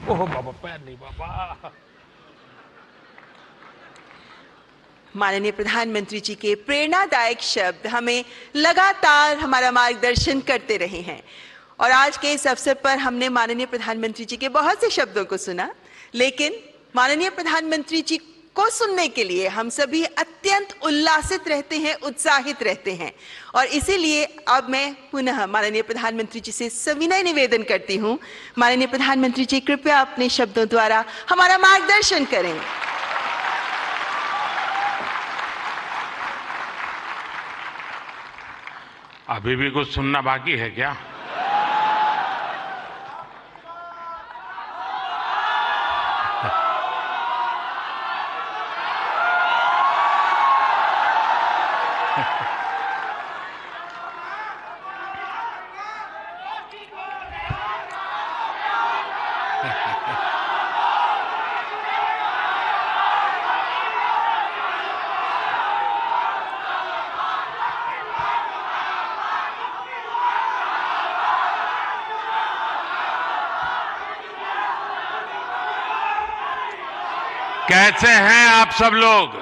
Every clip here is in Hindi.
ओह बाबा, पैर नहीं बाबा। माननीय प्रधानमंत्री जी के प्रेरणादायक शब्द हमें लगातार हमारा मार्गदर्शन करते रहे हैं और आज के इस अवसर पर हमने माननीय प्रधानमंत्री जी के बहुत से शब्दों को सुना, लेकिन माननीय प्रधानमंत्री जी को सुनने के लिए हम सभी अत्यंत उल्लासित रहते हैं, उत्साहित रहते हैं। और इसीलिए अब मैं पुनः माननीय प्रधानमंत्री जी से सविनय निवेदन करती हूं, माननीय प्रधानमंत्री जी कृपया अपने शब्दों द्वारा हमारा मार्गदर्शन करें। अभी भी कुछ सुनना बाकी है क्या? कैसे हैं आप सब लोग?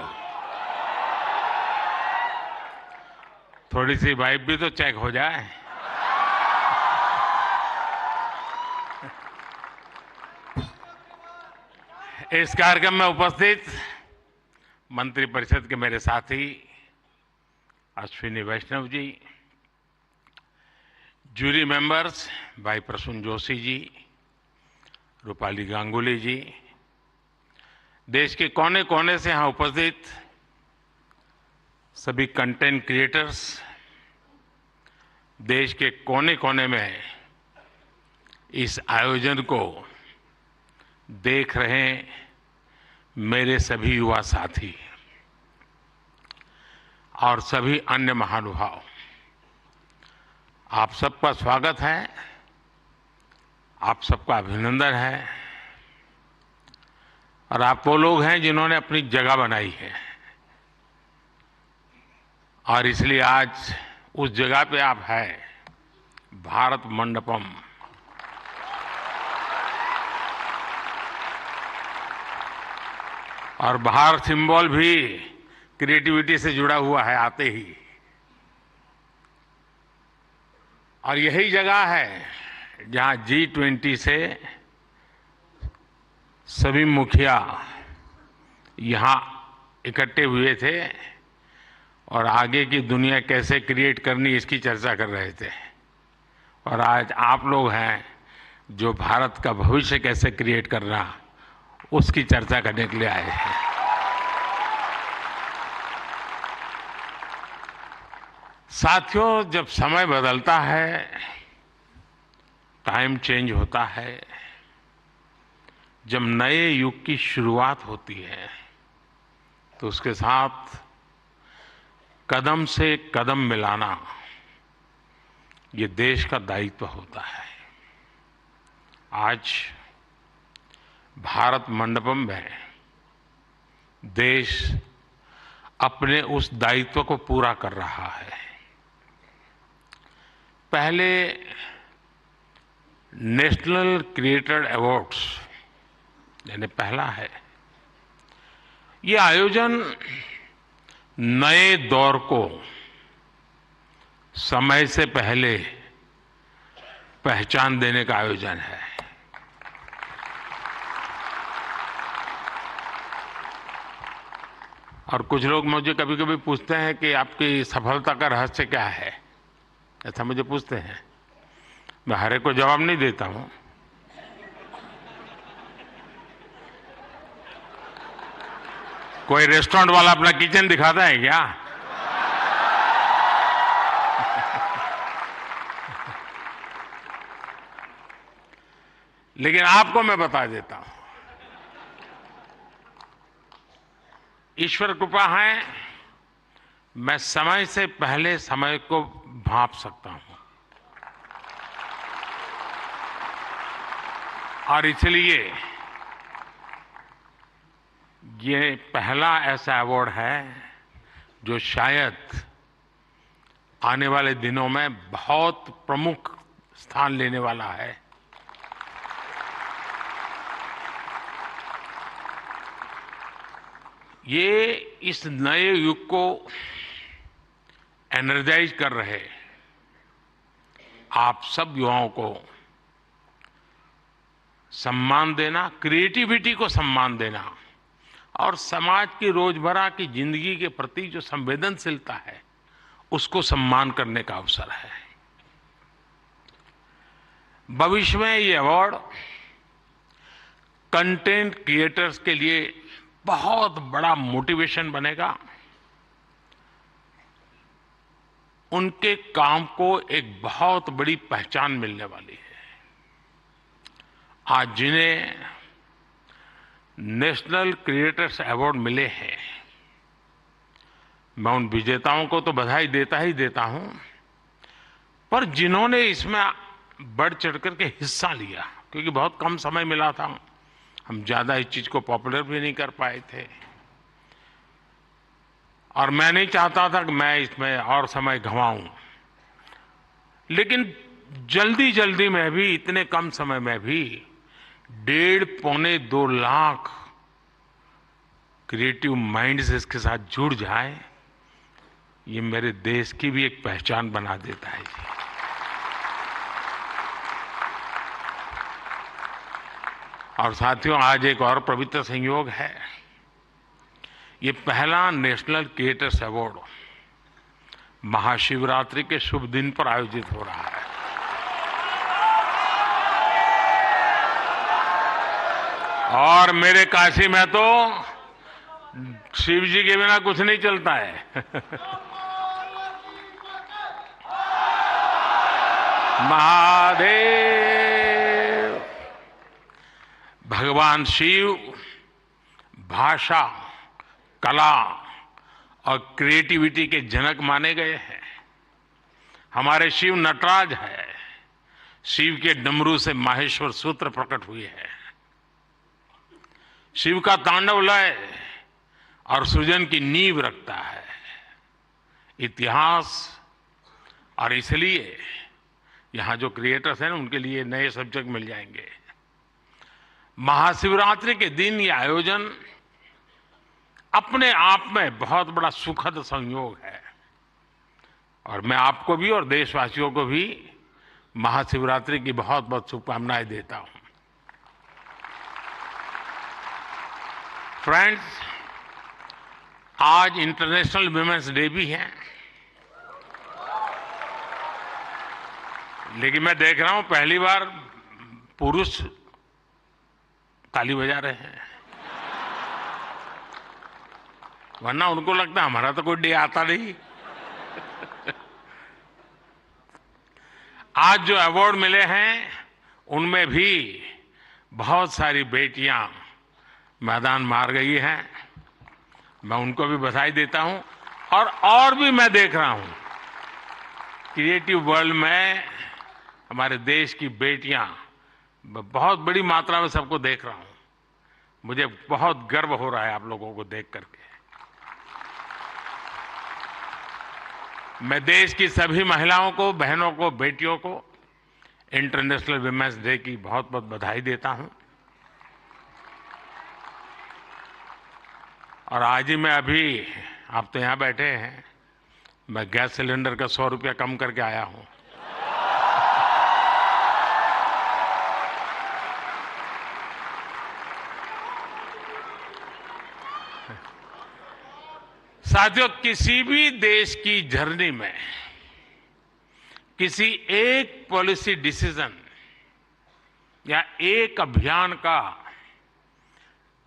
थोड़ी सी वाइब भी तो चेक हो जाए। इस कार्यक्रम में उपस्थित मंत्रिपरिषद के मेरे साथी अश्विनी वैष्णव जी, जूरी मेंबर्स भाई प्रसून जोशी जी, रूपाली गांगुली जी, देश के कोने कोने से यहां उपस्थित सभी कंटेंट क्रिएटर्स, देश के कोने कोने में इस आयोजन को देख रहे मेरे सभी युवा साथी और सभी अन्य महानुभाव, आप सबका स्वागत है, आप सबका अभिनंदन है। और आप वो लोग हैं जिन्होंने अपनी जगह बनाई है और इसलिए आज उस जगह पे आप हैं, भारत मंडपम। और बाहर सिंबल भी क्रिएटिविटी से जुड़ा हुआ है आते ही। और यही जगह है जहां G20 से सभी मुखिया यहां इकट्ठे हुए थे और आगे की दुनिया कैसे क्रिएट करनी इसकी चर्चा कर रहे थे। और आज आप लोग हैं जो भारत का भविष्य कैसे क्रिएट करना उसकी चर्चा करने के लिए आए हैं। साथियों, जब समय बदलता है, टाइम चेंज होता है, जब नए युग की शुरुआत होती है तो उसके साथ कदम से कदम मिलाना ये देश का दायित्व होता है। आज भारत मंडपम में देश अपने उस दायित्व को पूरा कर रहा है। पहले नेशनल क्रिएटर अवार्ड्स यानी पहला है, ये आयोजन नए दौर को समय से पहले पहचान देने का आयोजन है। और कुछ लोग मुझे कभी कभी पूछते हैं कि आपकी सफलता का रहस्य क्या है, ऐसा मुझे पूछते हैं। मैं हर एक को जवाब नहीं देता हूं। कोई रेस्टोरेंट वाला अपना किचन दिखाता है क्या? लेकिन आपको मैं बता देता हूं, ईश्वर कृपा है, मैं समय से पहले समय को भांप सकता हूं। और इसलिए ये पहला ऐसा अवार्ड है जो शायद आने वाले दिनों में बहुत प्रमुख स्थान लेने वाला है। ये इस नए युग को एनर्जाइज कर रहे आप सब युवाओं को सम्मान देना, क्रिएटिविटी को सम्मान देना और समाज की रोजमर्रा की जिंदगी के प्रति जो संवेदनशीलता है उसको सम्मान करने का अवसर है। भविष्य में ये अवार्ड कंटेंट क्रिएटर्स के लिए बहुत बड़ा मोटिवेशन बनेगा। उनके काम को एक बहुत बड़ी पहचान मिलने वाली है। आज जिन्हें नेशनल क्रिएटर्स अवार्ड मिले हैं, मैं उन विजेताओं को तो बधाई देता ही देता हूं, पर जिन्होंने इसमें बढ़ चढ़ करके हिस्सा लिया, क्योंकि बहुत कम समय मिला था, हम ज्यादा इस चीज को पॉपुलर भी नहीं कर पाए थे और मैं नहीं चाहता था कि मैं इसमें और समय गंवाऊं, लेकिन जल्दी जल्दी में भी, इतने कम समय में भी 1.5-2 लाख क्रिएटिव माइंड्स इसके साथ जुड़ जाए, ये मेरे देश की भी एक पहचान बना देता है। और साथियों, आज एक और पवित्र संयोग है। ये पहला नेशनल क्रिएटर्स अवार्ड महाशिवरात्रि के शुभ दिन पर आयोजित हो रहा है। और मेरे काशी में तो शिव जी के बिना कुछ नहीं चलता है। महादेव। भगवान शिव भाषा, कला और क्रिएटिविटी के जनक माने गए हैं। हमारे शिव नटराज है। शिव के डमरू से माहेश्वर सूत्र प्रकट हुए हैं। शिव का तांडव लय और सृजन की नींव रखता है इतिहास। और इसलिए यहां जो क्रिएटर्स हैं उनके लिए नए सब्जेक्ट मिल जाएंगे। महाशिवरात्रि के दिन ये आयोजन अपने आप में बहुत बड़ा सुखद संयोग है और मैं आपको भी और देशवासियों को भी महाशिवरात्रि की बहुत बहुत शुभकामनाएं देता हूं। फ्रेंड्स, आज इंटरनेशनल वुमेन्स डे भी है, लेकिन मैं देख रहा हूं पहली बार पुरुष ताली बजा रहे हैं, वरना उनको लगता है हमारा तो कोई डे आता नहीं। आज जो अवार्ड मिले हैं उनमें भी बहुत सारी बेटियां मैदान मार गई हैं। मैं उनको भी बधाई देता हूं और भी मैं देख रहा हूं क्रिएटिव वर्ल्ड में हमारे देश की बेटियां बहुत बड़ी मात्रा में सबको देख रहा हूं। मुझे बहुत गर्व हो रहा है आप लोगों को देख करके। मैं देश की सभी महिलाओं को, बहनों को, बेटियों को इंटरनेशनल वुमेन्स डे की बहुत बहुत बधाई देता हूं। और आज ही मैं अभी, आप तो यहां बैठे हैं, मैं गैस सिलेंडर का 100 रुपया कम करके आया हूं। साथियों, किसी भी देश की जर्नी में किसी एक पॉलिसी डिसीजन या एक अभियान का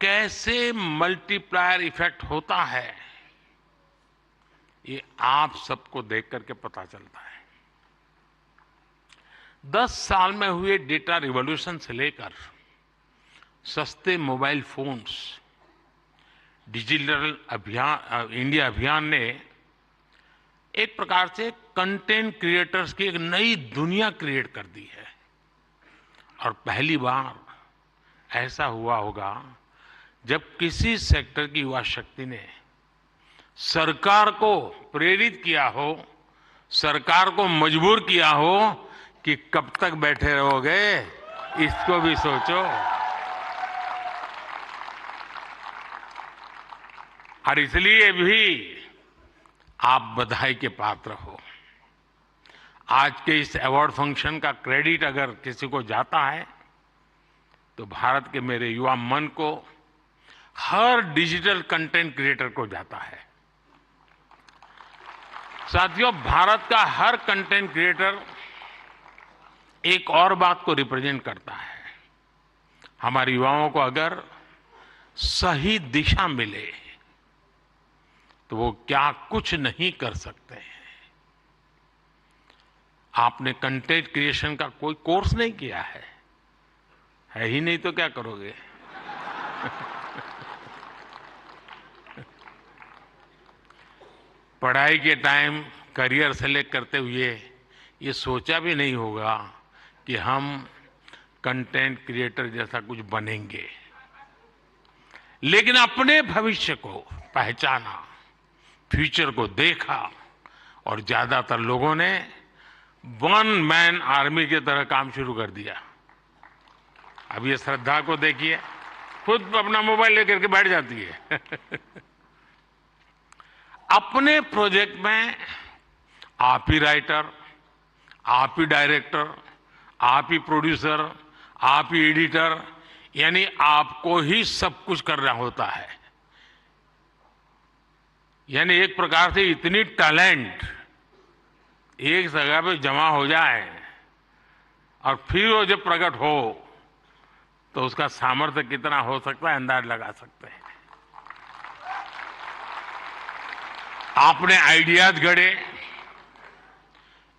कैसे मल्टीप्लायर इफेक्ट होता है, ये आप सबको देख करके पता चलता है। 10 साल में हुए डेटा रिवॉल्यूशन से लेकर सस्ते मोबाइल फोन्स, डिजिटल अभियान, इंडिया अभियान ने एक प्रकार से कंटेंट क्रिएटर्स की एक नई दुनिया क्रिएट कर दी है। और पहली बार ऐसा हुआ होगा जब किसी सेक्टर की युवा शक्ति ने सरकार को प्रेरित किया हो, सरकार को मजबूर किया हो कि कब तक बैठे रहोगे, इसको भी सोचो। और इसलिए भी आप बधाई के पात्र हो। आज के इस अवार्ड फंक्शन का क्रेडिट अगर किसी को जाता है तो भारत के मेरे युवा मन को, हर डिजिटल कंटेंट क्रिएटर को जाता है। साथियों, भारत का हर कंटेंट क्रिएटर एक और बात को रिप्रेजेंट करता है। हमारे युवाओं को अगर सही दिशा मिले तो वो क्या कुछ नहीं कर सकते हैं। आपने कंटेंट क्रिएशन का कोई कोर्स नहीं किया है ही नहीं तो क्या करोगे? पढ़ाई के टाइम करियर सेलेक्ट करते हुए ये सोचा भी नहीं होगा कि हम कंटेंट क्रिएटर जैसा कुछ बनेंगे, लेकिन अपने भविष्य को पहचाना, फ्यूचर को देखा और ज्यादातर लोगों ने वन मैन आर्मी की तरह काम शुरू कर दिया। अब ये श्रद्धा को देखिए, खुद अपना मोबाइल लेकर के बैठ जाती है। अपने प्रोजेक्ट में आप ही राइटर, आप ही डायरेक्टर, आप ही प्रोड्यूसर, आप ही एडिटर, यानी आपको ही सब कुछ करना होता है। यानी एक प्रकार से इतनी टैलेंट एक जगह पे जमा हो जाए और फिर वो जब प्रकट हो तो उसका सामर्थ्य कितना हो सकता है अंदाज लगा सकते हैं। आपने आइडियाज गढ़े,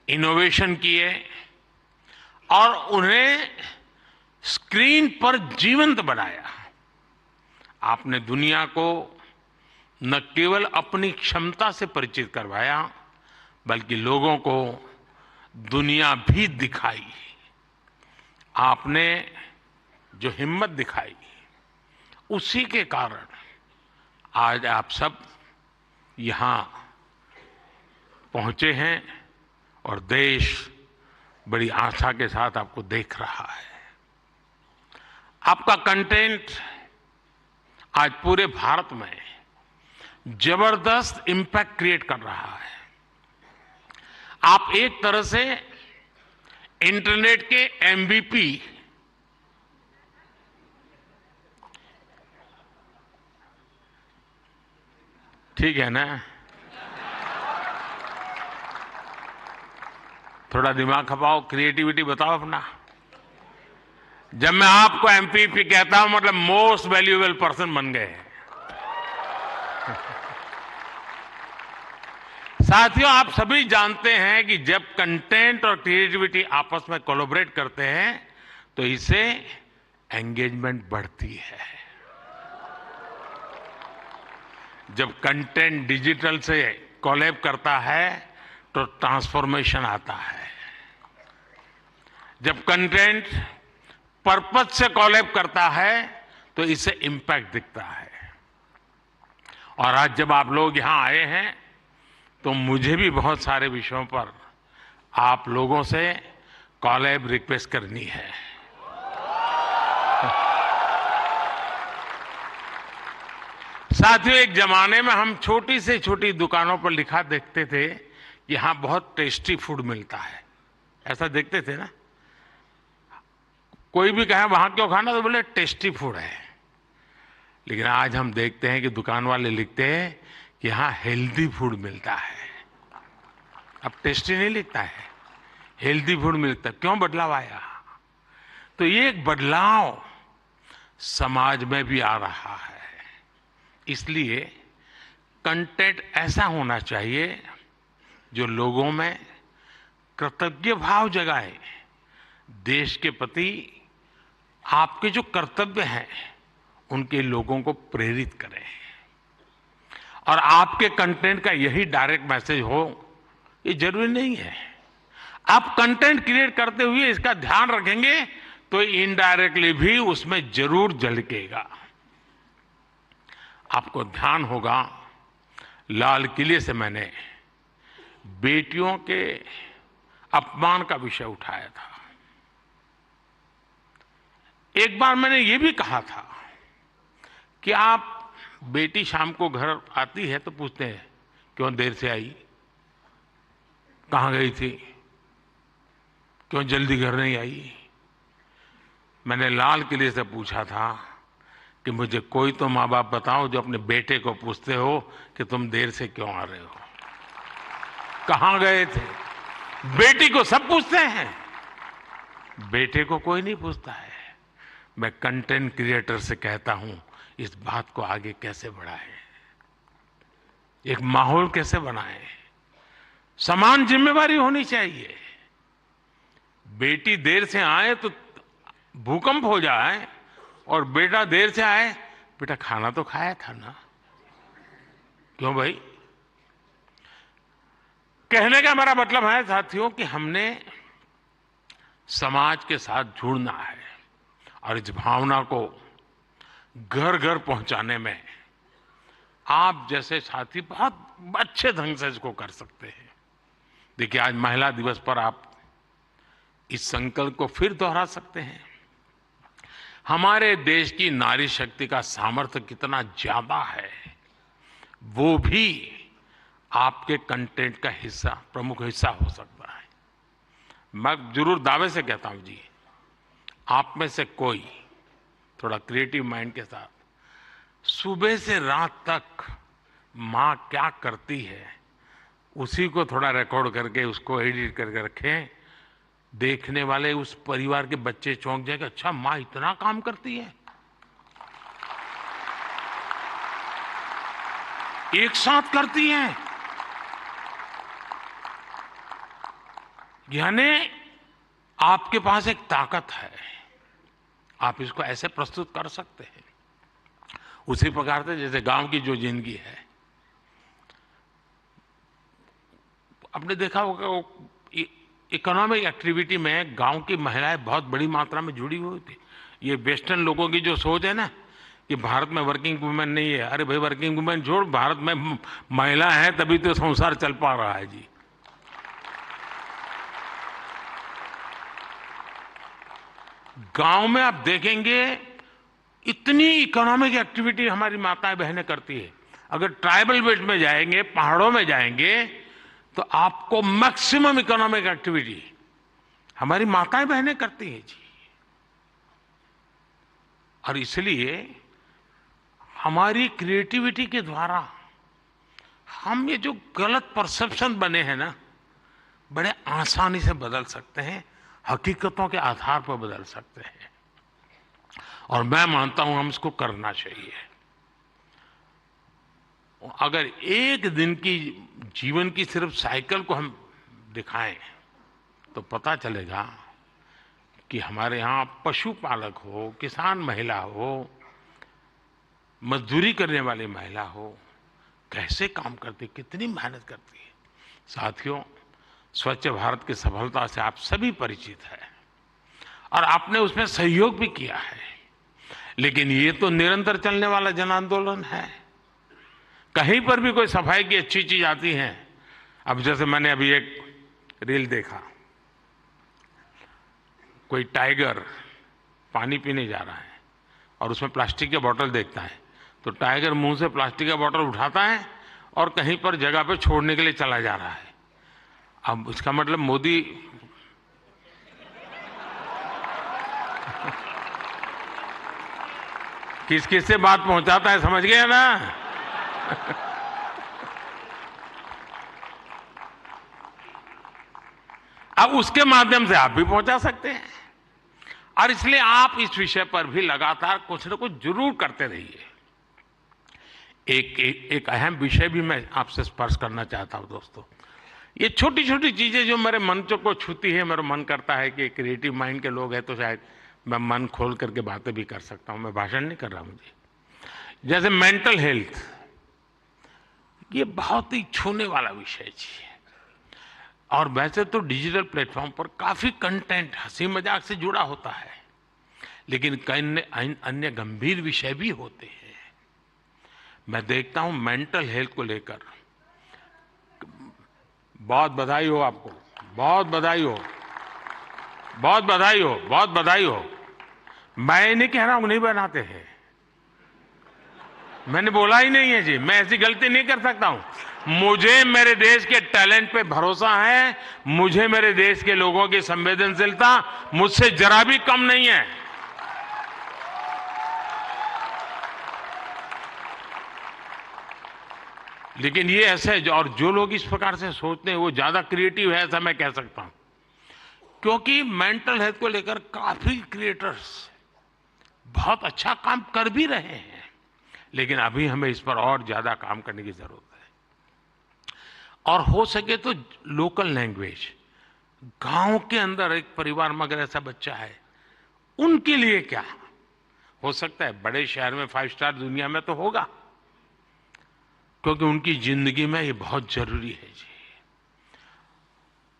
इनोवेशन किए और उन्हें स्क्रीन पर जीवंत बनाया। आपने दुनिया को न केवल अपनी क्षमता से परिचित करवाया बल्कि लोगों को दुनिया भी दिखाई। आपने जो हिम्मत दिखाई उसी के कारण आज आप सब यहां पहुंचे हैं और देश बड़ी आशा के साथ आपको देख रहा है। आपका कंटेंट आज पूरे भारत में जबरदस्त इंपैक्ट क्रिएट कर रहा है। आप एक तरह से इंटरनेट के MVP, ठीक है ना? थोड़ा दिमाग खपाओ, क्रिएटिविटी बताओ अपना। जब मैं आपको MVP कहता हूं मतलब मोस्ट वैल्यूएबल पर्सन बन गए। साथियों, आप सभी जानते हैं कि जब कंटेंट और क्रिएटिविटी आपस में कोलैबोरेट करते हैं तो इससे एंगेजमेंट बढ़ती है। जब कंटेंट डिजिटल से कोलैब करता है तो ट्रांसफॉर्मेशन आता है। जब कंटेंट पर्पस से कोलैब करता है तो इससे इंपैक्ट दिखता है। और आज जब आप लोग यहां आए हैं तो मुझे भी बहुत सारे विषयों पर आप लोगों से कोलैब रिक्वेस्ट करनी है। साथियों, एक जमाने में हम छोटी से छोटी दुकानों पर लिखा देखते थे कि यहां बहुत टेस्टी फूड मिलता है, ऐसा देखते थे ना। कोई भी कहे वहां क्यों खाना तो बोले टेस्टी फूड है। लेकिन आज हम देखते हैं कि दुकान वाले लिखते हैं कि यहां हेल्दी फूड मिलता है। अब टेस्टी नहीं लिखता है, हेल्दी फूड मिलता है। क्यों बदलाव आया? तो ये एक बदलाव समाज में भी आ रहा है। इसलिए कंटेंट ऐसा होना चाहिए जो लोगों में कृतज्ञ भाव जगाए, देश के प्रति आपके जो कर्तव्य हैं उनके लोगों को प्रेरित करें। और आपके कंटेंट का यही डायरेक्ट मैसेज हो ये जरूरी नहीं है। आप कंटेंट क्रिएट करते हुए इसका ध्यान रखेंगे तो इनडायरेक्टली भी उसमें जरूर झलकेगा। आपको ध्यान होगा, लाल किले से मैंने बेटियों के अपमान का विषय उठाया था। एक बार मैंने ये भी कहा था कि आप बेटी शाम को घर आती है तो पूछते हैं, क्यों देर से आई, कहाँ गई थी, क्यों जल्दी घर नहीं आई। मैंने लाल किले से पूछा था कि मुझे कोई तो माँ बाप बताओ जो अपने बेटे को पूछते हो कि तुम देर से क्यों आ रहे हो, कहाँ गए थे। बेटी को सब पूछते हैं, बेटे को कोई नहीं पूछता है। मैं कंटेंट क्रिएटर से कहता हूं, इस बात को आगे कैसे बढ़ाएं, एक माहौल कैसे बनाएं। समान जिम्मेवारी होनी चाहिए। बेटी देर से आए तो भूकंप हो जाए और बेटा देर से आए, बेटा खाना तो खाया था ना, क्यों भाई। कहने का हमारा मतलब है साथियों कि हमने समाज के साथ जुड़ना है और इस भावना को घर घर पहुंचाने में आप जैसे साथी बहुत अच्छे ढंग से इसको कर सकते हैं। देखिए, आज महिला दिवस पर आप इस संकल्प को फिर दोहरा सकते हैं। हमारे देश की नारी शक्ति का सामर्थ्य कितना ज्यादा है, वो भी आपके कंटेंट का हिस्सा, प्रमुख हिस्सा हो सकता है। मैं जरूर दावे से कहता हूं जी, आप में से कोई थोड़ा क्रिएटिव माइंड के साथ सुबह से रात तक माँ क्या करती है उसी को थोड़ा रिकॉर्ड करके उसको एडिट करके रखें। देखने वाले उस परिवार के बच्चे चौंक जाएंगे, अच्छा माँ इतना काम करती है, एक साथ करती हैं। यानी आपके पास एक ताकत है, आप इसको ऐसे प्रस्तुत कर सकते हैं। उसी प्रकार से जैसे गांव की जो जिंदगी है, आपने देखा होगा इकोनॉमिक एक्टिविटी में गांव की महिलाएं बहुत बड़ी मात्रा में जुड़ी हुई थी। ये वेस्टर्न लोगों की जो सोच है ना कि भारत में वर्किंग वुमेन नहीं है, अरे भाई वर्किंग वुमेन छोड़, भारत में महिला है तभी तो संसार चल पा रहा है जी। गांव में आप देखेंगे इतनी इकोनॉमिक एक्टिविटी हमारी माताएं बहनें करती है। अगर ट्राइबल बेल्ट में जाएंगे, पहाड़ों में जाएंगे, तो आपको मैक्सिमम इकोनॉमिक एक्टिविटी हमारी माताएं बहनें करती हैं जी। और इसलिए हमारी क्रिएटिविटी के द्वारा हम ये जो गलत परसेप्शन बने हैं ना, बड़े आसानी से बदल सकते हैं, हकीकतों के आधार पर बदल सकते हैं। और मैं मानता हूं हम इसको करना चाहिए। अगर एक दिन की जीवन की सिर्फ साइकिल को हम दिखाएं तो पता चलेगा कि हमारे यहाँ पशुपालक हो, किसान महिला हो, मजदूरी करने वाली महिला हो, कैसे काम करती, कितनी मेहनत करती है। साथियों, स्वच्छ भारत की सफलता से आप सभी परिचित हैं और आपने उसमें सहयोग भी किया है, लेकिन ये तो निरंतर चलने वाला जन आंदोलन है। कहीं पर भी कोई सफाई की अच्छी चीज आती है, अब जैसे मैंने अभी एक रील देखा, कोई टाइगर पानी पीने जा रहा है और उसमें प्लास्टिक के बोतल देखता है, तो टाइगर मुंह से प्लास्टिक का बोतल उठाता है और कहीं पर जगह पे छोड़ने के लिए चला जा रहा है। अब इसका मतलब मोदी किस किस से बात पहुंचाता है, समझ गए ना। अब उसके माध्यम से आप भी पहुंचा सकते हैं और इसलिए आप इस विषय पर भी लगातार कुछ न कुछ जरूर करते रहिए। एक अहम विषय भी मैं आपसे स्पर्श करना चाहता हूं दोस्तों। ये छोटी छोटी चीजें जो मेरे मन को छूती है, मेरा मन करता है कि क्रिएटिव माइंड के लोग हैं तो शायद मैं मन खोल करके बातें भी कर सकता हूं। मैं भाषण नहीं कर रहा मुझे। जैसे मेंटल हेल्थ, ये बहुत ही छूने वाला विषय है और वैसे तो डिजिटल प्लेटफॉर्म पर काफी कंटेंट हंसी मजाक से जुड़ा होता है, लेकिन कई अन्य गंभीर विषय भी होते हैं। मैं देखता हूं मेंटल हेल्थ को लेकर, बहुत बधाई हो आपको, बहुत बधाई हो, बहुत बधाई हो, बहुत बधाई हो। मैं नहीं कह रहा हूं नहीं बनाते हैं, मैंने बोला ही नहीं है जी, मैं ऐसी गलती नहीं कर सकता हूं। मुझे मेरे देश के टैलेंट पे भरोसा है, मुझे मेरे देश के लोगों की संवेदनशीलता मुझसे जरा भी कम नहीं है। लेकिन ये ऐसे और जो लोग इस प्रकार से सोचते हैं वो ज्यादा क्रिएटिव है, ऐसा मैं कह सकता हूं। क्योंकि मेंटल हेल्थ को लेकर काफी क्रिएटर्स बहुत अच्छा काम कर भी रहे हैं, लेकिन अभी हमें इस पर और ज्यादा काम करने की जरूरत है। और हो सके तो लोकल लैंग्वेज, गांव के अंदर एक परिवार में अगर ऐसा बच्चा है, उनके लिए क्या हो सकता है। बड़े शहर में 5 स्टार दुनिया में तो होगा, क्योंकि उनकी जिंदगी में ये बहुत जरूरी है जी।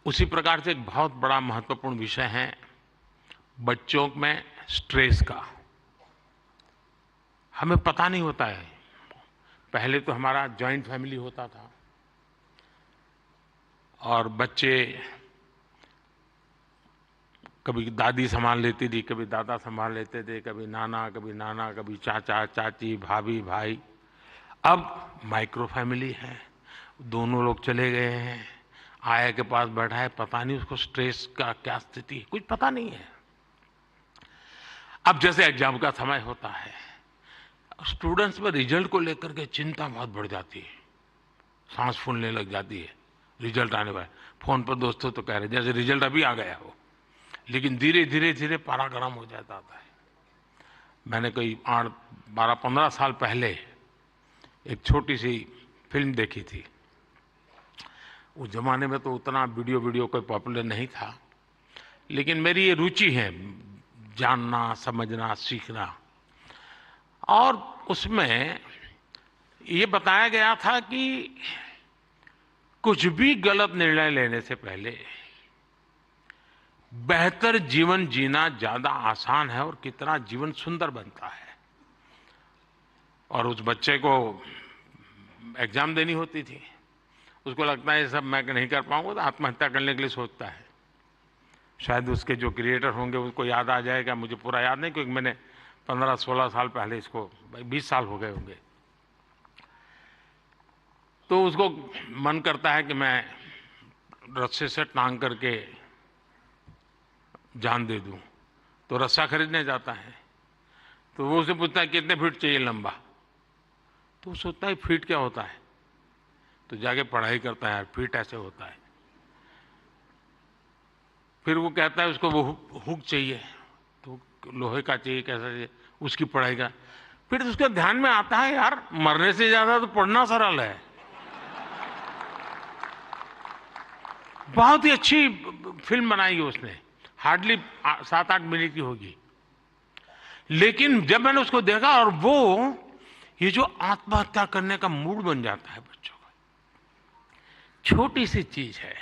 उसी प्रकार से एक बहुत बड़ा महत्वपूर्ण विषय है बच्चों में स्ट्रेस का। हमें पता नहीं होता है, पहले तो हमारा जॉइंट फैमिली होता था और बच्चे कभी दादी संभाल लेती थी, कभी दादा संभाल लेते थे, कभी नाना, कभी चाचा चाची, भाभी भाई। अब माइक्रो फैमिली है, दोनों लोग चले गए हैं, आया के पास बैठा है, पता नहीं उसको स्ट्रेस का क्या स्थिति है, कुछ पता नहीं है। अब जैसे एग्जाम का समय होता है, स्टूडेंट्स में रिजल्ट को लेकर के चिंता बहुत बढ़ जाती है, सांस फूलने लग जाती है। रिजल्ट आने पर फोन पर दोस्तों तो कह रहे जैसे रिजल्ट अभी आ गया हो, लेकिन धीरे धीरे पारा गर्म हो जाता है। मैंने कोई 12-15 साल पहले एक छोटी सी फिल्म देखी थी। उस जमाने में तो उतना वीडियो कोई पॉपुलर नहीं था, लेकिन मेरी ये रुचि है जानना, समझना, सीखना। और उसमें ये बताया गया था कि कुछ भी गलत निर्णय लेने से पहले बेहतर जीवन जीना ज्यादा आसान है और कितना जीवन सुंदर बनता है। और उस बच्चे को एग्जाम देनी होती थी, उसको लगता है ये सब मैं नहीं कर पाऊंगा, तो आत्महत्या करने के लिए सोचता है। शायद उसके जो क्रिएटर होंगे उनको याद आ जाएगा, मुझे पूरा याद नहीं, क्योंकि मैंने 15-16 साल पहले इसको, 20 साल हो गए होंगे। तो उसको मन करता है कि मैं रस्से से टांग करके जान दे दूं, तो रस्सा खरीदने जाता है। तो वो उसे पूछता है कितने फीट चाहिए लंबा, तो वो सोचता है फीट क्या होता है, तो जाके पढ़ाई करता है, फीट ऐसे होता है। फिर वो कहता है उसको वो हुक चाहिए, तो लोहे का चाहिए, कैसा चाहिए, उसकी पढ़ाई का। फिर उसके ध्यान में आता है यार मरने से ज्यादा तो पढ़ना सरल है। बहुत ही अच्छी फिल्म बनाई है उसने, हार्डली 7-8 मिनट की होगी। लेकिन जब मैंने उसको देखा, और वो ये जो आत्महत्या करने का मूड बन जाता है बच्चों का, छोटी सी चीज है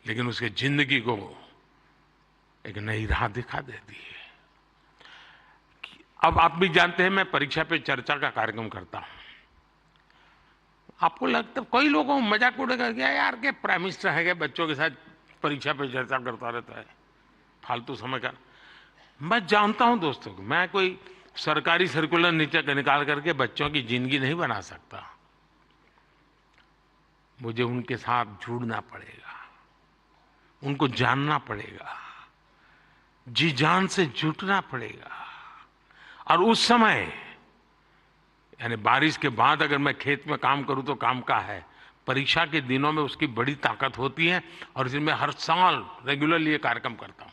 लेकिन उसके जिंदगी को एक नई राह दिखा देती है। अब आप भी जानते हैं मैं परीक्षा पे चर्चा का कार्यक्रम करता हूं। आपको लगता है कोई लोगों को मजाक उड़ेगा क्या यार के प्राइम मिनिस्टर है, बच्चों के साथ परीक्षा पे चर्चा करता रहता है, फालतू समय का। मैं जानता हूं दोस्तों, मैं कोई सरकारी सर्कुलर नीचे निकाल करके बच्चों की जिंदगी नहीं बना सकता। मुझे उनके साथ जुड़ना पड़ेगा, उनको जानना पड़ेगा, जी जान से जुटना पड़ेगा। और उस समय यानी बारिश के बाद अगर मैं खेत में काम करूं तो काम का है, परीक्षा के दिनों में उसकी बड़ी ताकत होती है। और इसलिए मैं हर साल रेगुलरली ये कार्यक्रम करता हूं,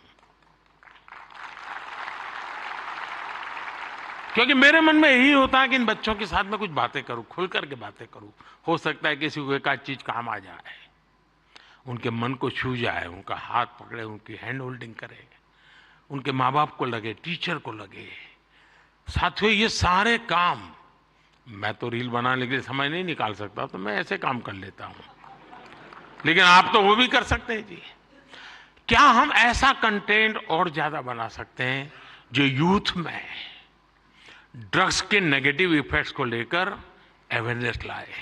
क्योंकि मेरे मन में यही होता है कि इन बच्चों के साथ मैं कुछ बातें करूं, खुल करके बातें करूं। हो सकता है किसी को एक आध चीज काम आ जाए, उनके मन को छू जाए, उनका हाथ पकड़े, उनकी हैंड होल्डिंग करे, उनके माँ बाप को लगे, टीचर को लगे। साथियों ये सारे काम मैं तो रील बनाने के लिए समय नहीं निकाल सकता, तो मैं ऐसे काम कर लेता हूं, लेकिन आप तो वो भी कर सकते हैं जी। क्या हम ऐसा कंटेंट और ज्यादा बना सकते हैं जो यूथ में ड्रग्स के नेगेटिव इफेक्ट्स को लेकर अवेयरनेस लाए।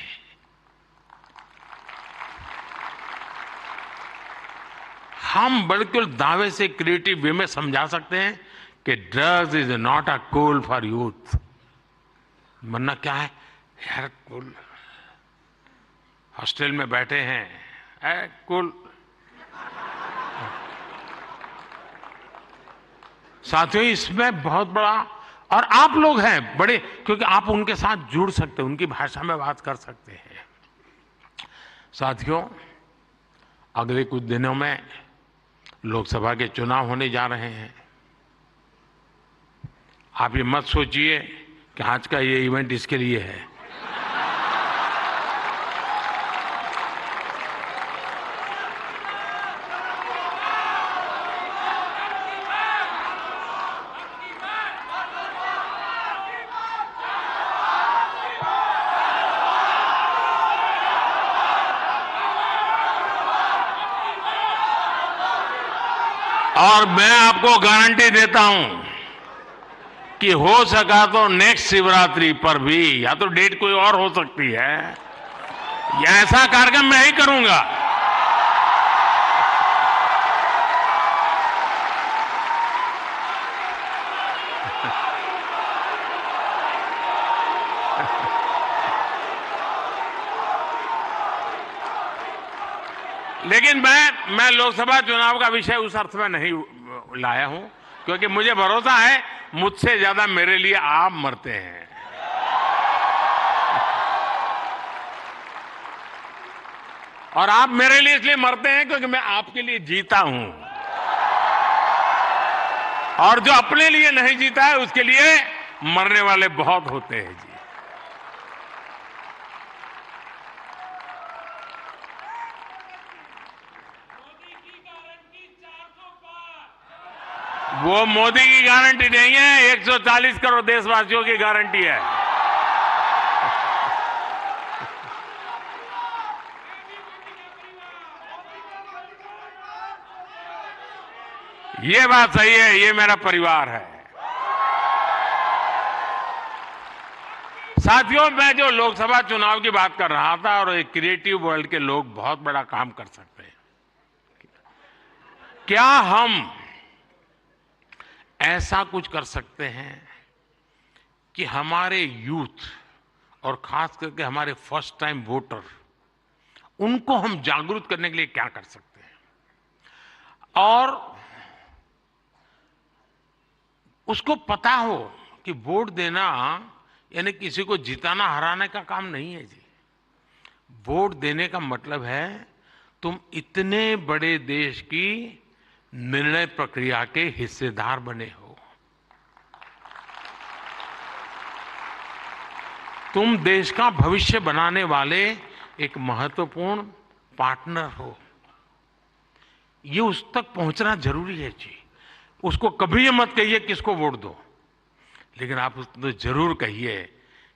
हम बिल्कुल दावे से क्रिएटिव वे में समझा सकते हैं कि drugs is not a cool for youth, वरना क्या है यार, कुल हॉस्टल में बैठे हैं, कुल। साथियों, इसमें बहुत बड़ा, और आप लोग हैं बड़े, क्योंकि आप उनके साथ जुड़ सकते हैं, उनकी भाषा में बात कर सकते हैं। साथियों, अगले कुछ दिनों में लोकसभा के चुनाव होने जा रहे हैं। आप ये मत सोचिए कि आज का ये इवेंट इसके लिए है। और मैं आपको गारंटी देता हूं कि हो सका तो नेक्स्ट शिवरात्रि पर भी, या तो डेट कोई और हो सकती है, या ऐसा कार्यक्रम मैं ही करूंगा। लेकिन मैं लोकसभा चुनाव का विषय उस अर्थ में नहीं लाया हूं, क्योंकि मुझे भरोसा है मुझसे ज्यादा मेरे लिए आप मरते हैं। और आप मेरे लिए इसलिए मरते हैं क्योंकि मैं आपके लिए जीता हूं, और जो अपने लिए नहीं जीता है उसके लिए मरने वाले बहुत होते हैं जी। वो मोदी की गारंटी नहीं है, 140 करोड़ देशवासियों की गारंटी है। ये बात सही है, ये मेरा परिवार है। साथियों, मैं जो लोकसभा चुनाव की बात कर रहा था, और एक क्रिएटिव वर्ल्ड के लोग बहुत बड़ा काम कर सकते हैं। क्या हम ऐसा कुछ कर सकते हैं कि हमारे यूथ, और खास करके हमारे फर्स्ट टाइम वोटर, उनको हम जागरूक करने के लिए क्या कर सकते हैं, और उसको पता हो कि वोट देना यानी किसी को जिताना हराने का काम नहीं है जी। वोट देने का मतलब है तुम इतने बड़े देश की निर्णय प्रक्रिया के हिस्सेदार बने हो। तुम देश का भविष्य बनाने वाले एक महत्वपूर्ण पार्टनर हो। ये उस तक पहुंचना जरूरी है जी। उसको कभी ये मत कहिए किसको वोट दो, लेकिन आप उसको जरूर कहिए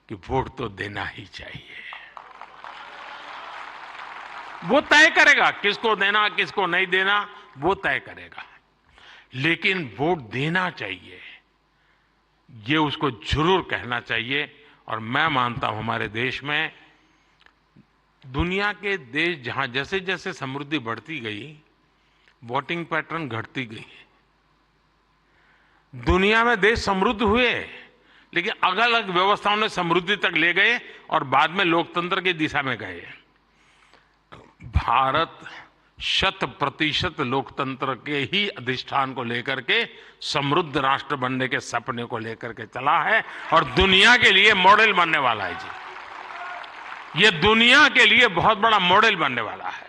कि वोट तो देना ही चाहिए। वो तय करेगा किसको देना किसको नहीं देना, वो तय करेगा, लेकिन वोट देना चाहिए, ये उसको जरूर कहना चाहिए। और मैं मानता हूं हमारे देश में, दुनिया के देश जहां जैसे जैसे समृद्धि बढ़ती गई, वोटिंग पैटर्न घटती गई। दुनिया में देश समृद्ध हुए, लेकिन अलग अलग व्यवस्थाओं ने समृद्धि तक ले गए और बाद में लोकतंत्र की दिशा में गए। भारत 100% लोकतंत्र के ही अधिष्ठान को लेकर के समृद्ध राष्ट्र बनने के सपने को लेकर के चला है, और दुनिया के लिए मॉडल बनने वाला है जी। ये दुनिया के लिए बहुत बड़ा मॉडल बनने वाला है,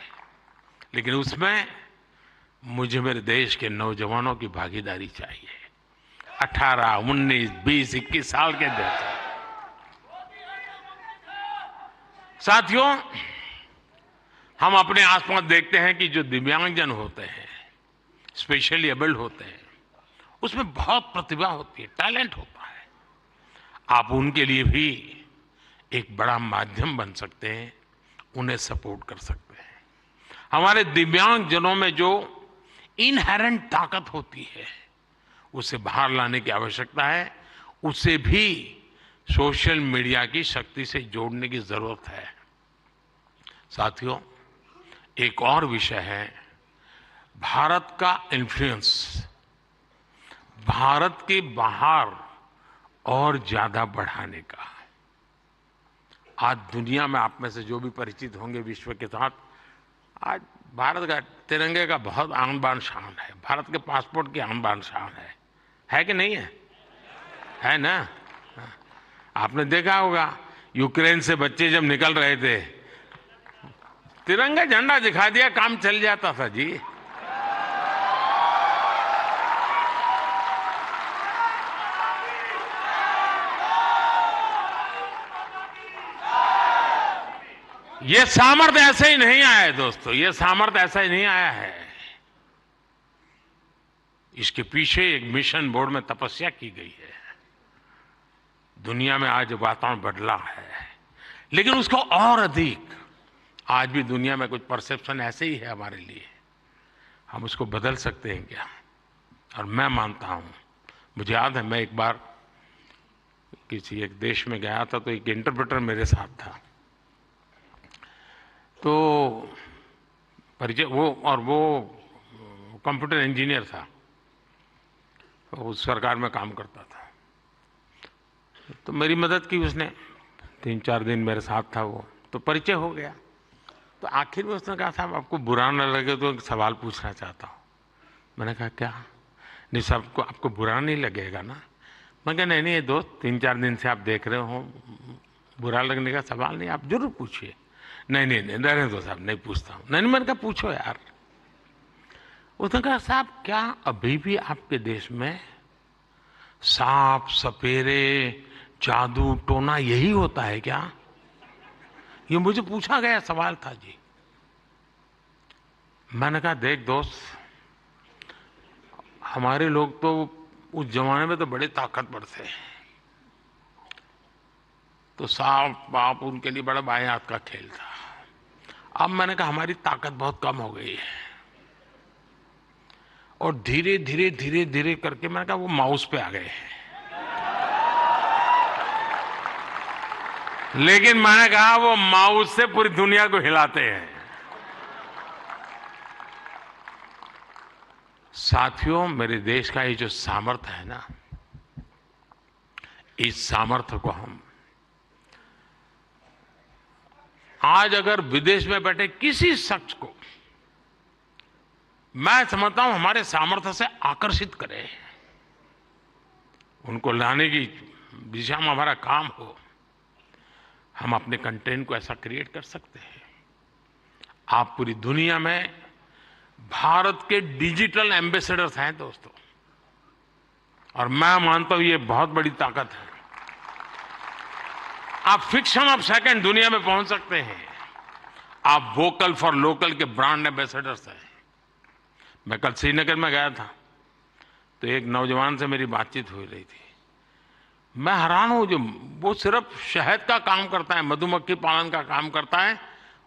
लेकिन उसमें मुझे मेरे देश के नौजवानों की भागीदारी चाहिए। 18, 19, 20, 21 साल के जैसे। साथियों, हम अपने आसपास देखते हैं कि जो दिव्यांगजन होते हैं, स्पेशली एबल्ड होते हैं, उसमें बहुत प्रतिभा होती है, टैलेंट होता है। आप उनके लिए भी एक बड़ा माध्यम बन सकते हैं, उन्हें सपोर्ट कर सकते हैं। हमारे दिव्यांगजनों में जो इनहेरेंट ताकत होती है, उसे बाहर लाने की आवश्यकता है। उसे भी सोशल मीडिया की शक्ति से जोड़ने की जरूरत है। साथियों, एक और विषय है भारत का इन्फ्लुएंस, भारत के बाहर और ज्यादा बढ़ाने का। आज दुनिया में आप में से जो भी परिचित होंगे विश्व के साथ, आज भारत का तिरंगे का बहुत आन बान शान है, भारत के पासपोर्ट की आन बान शान है कि नहीं है ना? आपने देखा होगा यूक्रेन से बच्चे जब निकल रहे थे, तिरंगा झंडा दिखा दिया, काम चल जाता था जी। ये सामर्थ्य ऐसे ही नहीं आया है दोस्तों, ये सामर्थ्य ऐसा ही नहीं आया है। इसके पीछे एक मिशन बोर्ड में तपस्या की गई है। दुनिया में आज वातावरण बदला है, लेकिन उसको और अधिक आज भी दुनिया में कुछ परसेप्शन ऐसे ही है हमारे लिए। हम उसको बदल सकते हैं क्या? और मैं मानता हूं, मुझे याद है मैं एक बार किसी एक देश में गया था, तो एक इंटरप्रेटर मेरे साथ था। तो परिचय वो कंप्यूटर इंजीनियर था, उस सरकार में काम करता था। तो मेरी मदद की उसने, 3-4 दिन मेरे साथ था वो, तो परिचय हो गया। तो आखिर में उसने कहा, साहब आपको बुरा न लगे तो एक सवाल पूछना चाहता हूँ। मैंने कहा क्या? नहीं साहब, आपको बुरा नहीं लगेगा ना? मैं कहा नहीं ये दोस्त, 3-4 दिन से आप देख रहे हो, बुरा लगने का सवाल नहीं, आप जरूर पूछिए। नहीं रहने दो साहब, नहीं पूछता हूँ। नहीं मैंने कहा पूछो यार। उसने कहा साहब क्या अभी भी आपके देश में सांप सपेरे जादू टोना यही होता है क्या? ये मुझे पूछा गया सवाल था जी। मैंने कहा देख दोस्त, हमारे लोग तो उस जमाने में तो बड़े ताकतवर थे, तो सांप बाप उनके लिए बड़ा बाएं हाथ का खेल था। अब मैंने कहा हमारी ताकत बहुत कम हो गई है, और धीरे धीरे करके मैंने कहा वो माउस पे आ गए हैं। लेकिन मैंने कहा वो माउस से पूरी दुनिया को हिलाते हैं। साथियों, मेरे देश का ये जो सामर्थ्य है ना, इस सामर्थ्य को हम आज अगर विदेश में बैठे किसी शख्स को, मैं समझता हूं हमारे सामर्थ्य से आकर्षित करें, उनको लाने की दिशा में हमारा काम हो, हम अपने कंटेंट को ऐसा क्रिएट कर सकते हैं। आप पूरी दुनिया में भारत के डिजिटल एम्बेसडर्स हैं दोस्तों, और मैं मानता हूं ये बहुत बड़ी ताकत है। आप फ्रिक्शन ऑफ सेकंड दुनिया में पहुंच सकते हैं। आप वोकल फॉर लोकल के ब्रांड एम्बेसडर्स हैं। मैं कल श्रीनगर में गया था, तो एक नौजवान से मेरी बातचीत हो रही थी। मैं हैरान हूं, जो वो सिर्फ शहद का काम करता है, मधुमक्खी पालन का काम करता है,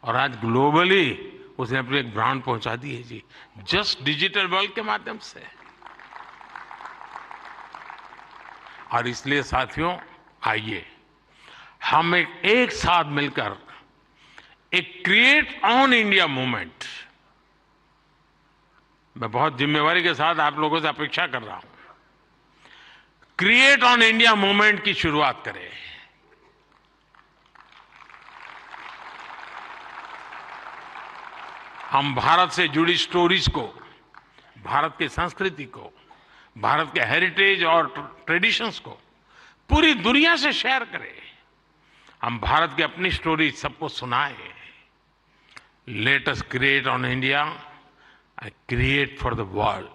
और आज ग्लोबली उसने अपनी एक ब्रांड पहुंचा दी है जी, जस्ट डिजिटल वर्ल्ड के माध्यम से। और इसलिए साथियों, आइए हम एक साथ मिलकर एक क्रिएट ऑन इंडिया मूवमेंट, मैं बहुत जिम्मेवारी के साथ आप लोगों से अपेक्षा कर रहा हूं, क्रिएट ऑन इंडिया मूवमेंट की शुरुआत करें। हम भारत से जुड़ी स्टोरीज को, भारत की संस्कृति को, भारत के हेरिटेज और ट्रेडिशंस को पूरी दुनिया से शेयर करें। हम भारत की अपनी स्टोरी सबको सुनाएं। Let us create on India, create for the world.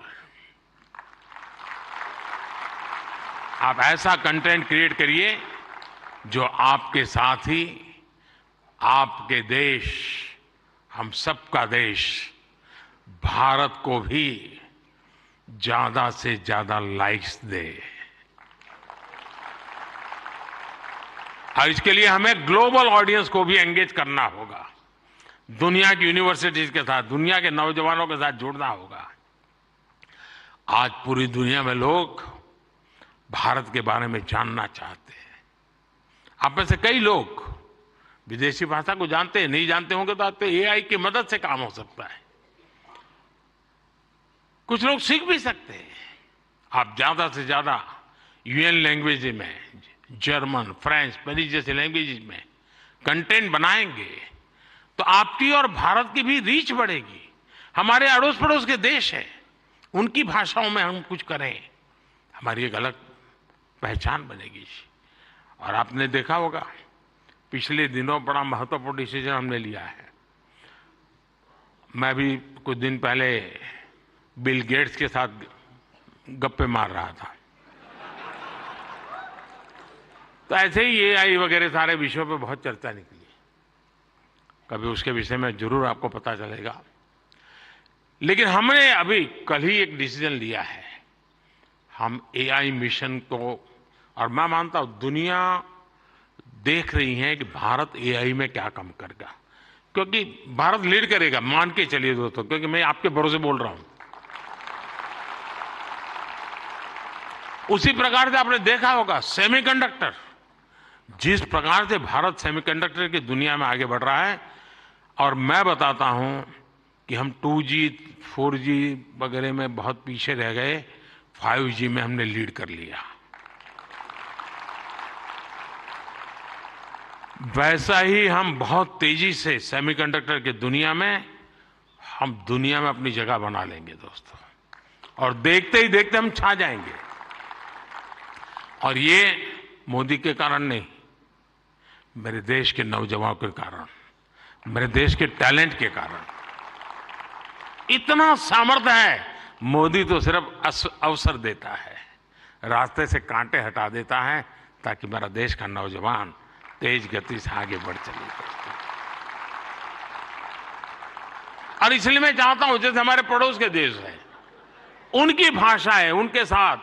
आप ऐसा कंटेंट क्रिएट करिए जो आपके साथ ही आपके देश, हम सबका देश, भारत को भी ज्यादा से ज्यादा लाइक्स दे। और इसके लिए हमें ग्लोबल ऑडियंस को भी एंगेज करना होगा, दुनिया की यूनिवर्सिटीज के साथ, दुनिया के नौजवानों के साथ जुड़ना होगा। आज पूरी दुनिया में लोग भारत के बारे में जानना चाहते हैं। आप में से कई लोग विदेशी भाषा को जानते हैं, नहीं जानते होंगे तो आप एआई की मदद से काम हो सकता है। कुछ लोग सीख भी सकते हैं। आप ज्यादा से ज्यादा यूएन लैंग्वेज में, जर्मन, फ्रेंच, स्पेनिश जैसे लैंग्वेज में कंटेंट बनाएंगे तो आपकी और भारत की भी रीच बढ़ेगी। हमारे अड़ोस पड़ोस के देश हैं, उनकी भाषाओं में हम कुछ करें, हमारी एक अलग पहचान बनेगी। और आपने देखा होगा पिछले दिनों बड़ा महत्वपूर्ण डिसीजन हमने लिया है। मैं भी कुछ दिन पहले बिल गेट्स के साथ गप्पे मार रहा था, तो ऐसे ही एआई वगैरह सारे विषयों पे बहुत चर्चा निकली। कभी उसके विषय में जरूर आपको पता चलेगा। लेकिन हमने अभी कल ही एक डिसीजन लिया है, हम एआई मिशन को, और मैं मानता हूं दुनिया देख रही है कि भारत एआई में क्या काम करेगा, क्योंकि भारत लीड करेगा, मान के चलिए दोस्तों, क्योंकि मैं आपके भरोसे बोल रहा हूं। उसी प्रकार से आपने देखा होगा सेमीकंडक्टर, जिस प्रकार से भारत सेमीकंडक्टर की दुनिया में आगे बढ़ रहा है, और मैं बताता हूं कि हम 2G 4G वगैरह में बहुत पीछे रह गए, 5G में हमने लीड कर लिया। वैसा ही हम बहुत तेजी से सेमीकंडक्टर की दुनिया में, हम दुनिया में अपनी जगह बना लेंगे दोस्तों, और देखते ही देखते हम छा जाएंगे। और ये मोदी के कारण नहीं, मेरे देश के नौजवानों के कारण, मेरे देश के टैलेंट के कारण। इतना सामर्थ्य है। मोदी तो सिर्फ अवसर देता है, रास्ते से कांटे हटा देता है, ताकि मेरा देश का नौजवान तेज गति से आगे बढ़ चले। और इसलिए मैं चाहता हूं, जैसे हमारे पड़ोस के देश हैं, उनकी भाषा है, उनके साथ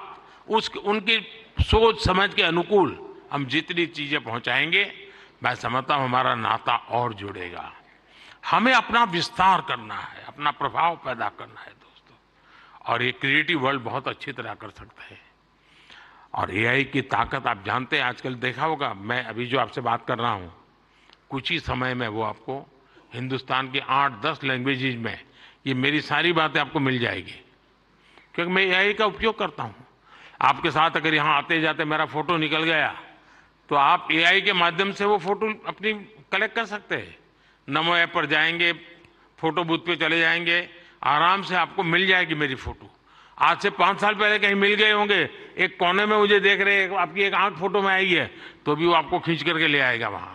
उनकी सोच समझ के अनुकूल हम जितनी चीजें पहुंचाएंगे, मैं समझता हूं हमारा नाता और जुड़ेगा। हमें अपना विस्तार करना है, अपना प्रभाव पैदा करना है दोस्तों, और ये क्रिएटिव वर्ल्ड बहुत अच्छी तरह कर सकता है। और एआई की ताकत आप जानते हैं, आजकल देखा होगा, मैं अभी जो आपसे बात कर रहा हूं, कुछ ही समय में वो आपको हिंदुस्तान की 8-10 लैंग्वेजेज में ये मेरी सारी बातें आपको मिल जाएगी, क्योंकि मैं एआई का उपयोग करता हूं। आपके साथ अगर यहाँ आते जाते मेरा फोटो निकल गया, तो आप एआई के माध्यम से वो फोटो अपनी कलेक्ट कर सकते हैं। नमो ऐप पर जाएंगे, फोटो बूथ पे चले जाएंगे, आराम से आपको मिल जाएगी मेरी फोटो। आज से 5 साल पहले कहीं मिल गए होंगे, एक कोने में मुझे देख रहे, आपकी एक आंख फोटो में आई है, तो भी वो आपको खींच करके ले आएगा वहां।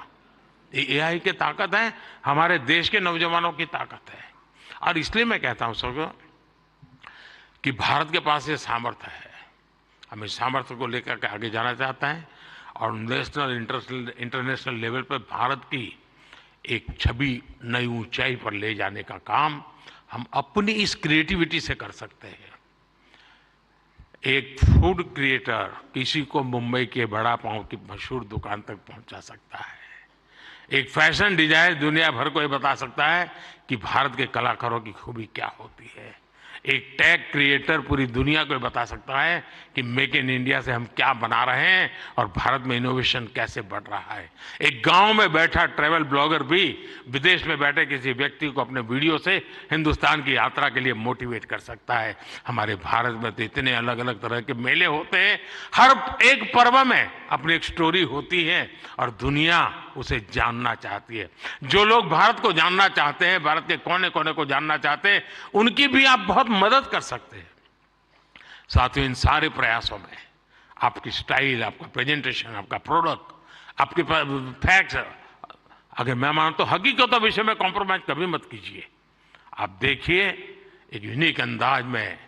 ये एआई की ताकत है, हमारे देश के नौजवानों की ताकत है। और इसलिए मैं कहता हूं सबको कि भारत के पास ये सामर्थ्य है, हम इस सामर्थ्य को लेकर के आगे जाना चाहते हैं, और नेशनल इंटरनेशनल लेवल पर भारत की एक छवि नई ऊंचाई पर ले जाने का काम हम अपनी इस क्रिएटिविटी से कर सकते हैं। एक फूड क्रिएटर किसी को मुंबई के बड़ा पाव की मशहूर दुकान तक पहुंचा सकता है। एक फैशन डिजाइनर दुनिया भर को ये बता सकता है कि भारत के कलाकारों की खूबी क्या होती है। एक टेक क्रिएटर पूरी दुनिया को बता सकता है कि मेक इन इंडिया से हम क्या बना रहे हैं और भारत में इनोवेशन कैसे बढ़ रहा है। एक गांव में बैठा ट्रैवल ब्लॉगर भी विदेश में बैठे किसी व्यक्ति को अपने वीडियो से हिंदुस्तान की यात्रा के लिए मोटिवेट कर सकता है। हमारे भारत में तो इतने अलग अलग तरह के मेले होते हैं, हर एक पर्व में अपनी एक स्टोरी होती है और दुनिया उसे जानना चाहती है। जो लोग भारत को जानना चाहते हैं, भारत के कोने कोने को जानना चाहते हैं, उनकी भी आप बहुत मदद कर सकते हैं। साथियों, इन सारे प्रयासों में आपकी स्टाइल, आपका प्रेजेंटेशन, आपका प्रोडक्ट, आपके फैक्ट्स, अगर मैं मानता हूं हकीकतों विषय में कॉम्प्रोमाइज कभी मत कीजिए। आप देखिए, एक यूनिक अंदाज में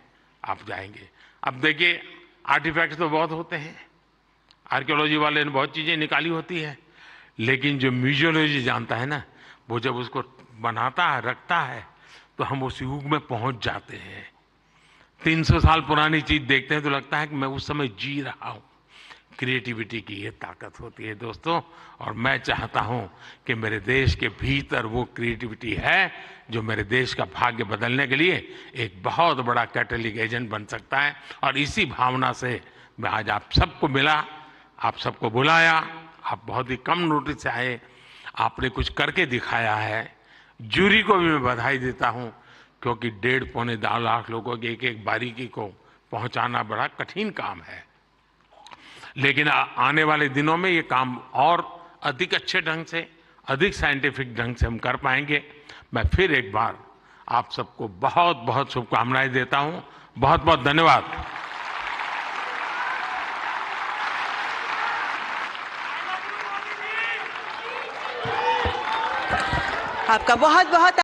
आप जाएंगे। अब देखिए, आर्टिफैक्ट्स तो बहुत होते हैं, आर्कियोलॉजी वाले ने बहुत चीजें निकाली होती है, लेकिन जो म्यूजियोलॉजी जानता है ना, वो जब उसको बनाता है, रखता है, तो हम उस युग में पहुंच जाते हैं। 300 साल पुरानी चीज देखते हैं तो लगता है कि मैं उस समय जी रहा हूं। क्रिएटिविटी की ये ताकत होती है दोस्तों, और मैं चाहता हूं कि मेरे देश के भीतर वो क्रिएटिविटी है जो मेरे देश का भाग्य बदलने के लिए एक बहुत बड़ा कैटलिक एजेंट बन सकता है। और इसी भावना से मैं आज आप सबको मिला, आप सबको बुलाया। आप बहुत ही कम नोटिस से आए, आपने कुछ करके दिखाया है। जूरी को भी मैं बधाई देता हूं, क्योंकि 1.5-2 लाख लोगों की एक एक बारीकी को पहुंचाना बड़ा कठिन काम है। लेकिन आने वाले दिनों में ये काम और अधिक अच्छे ढंग से, अधिक साइंटिफिक ढंग से हम कर पाएंगे। मैं फिर एक बार आप सबको बहुत बहुत शुभकामनाएं देता हूं। बहुत बहुत धन्यवाद। आपका बहुत बहुत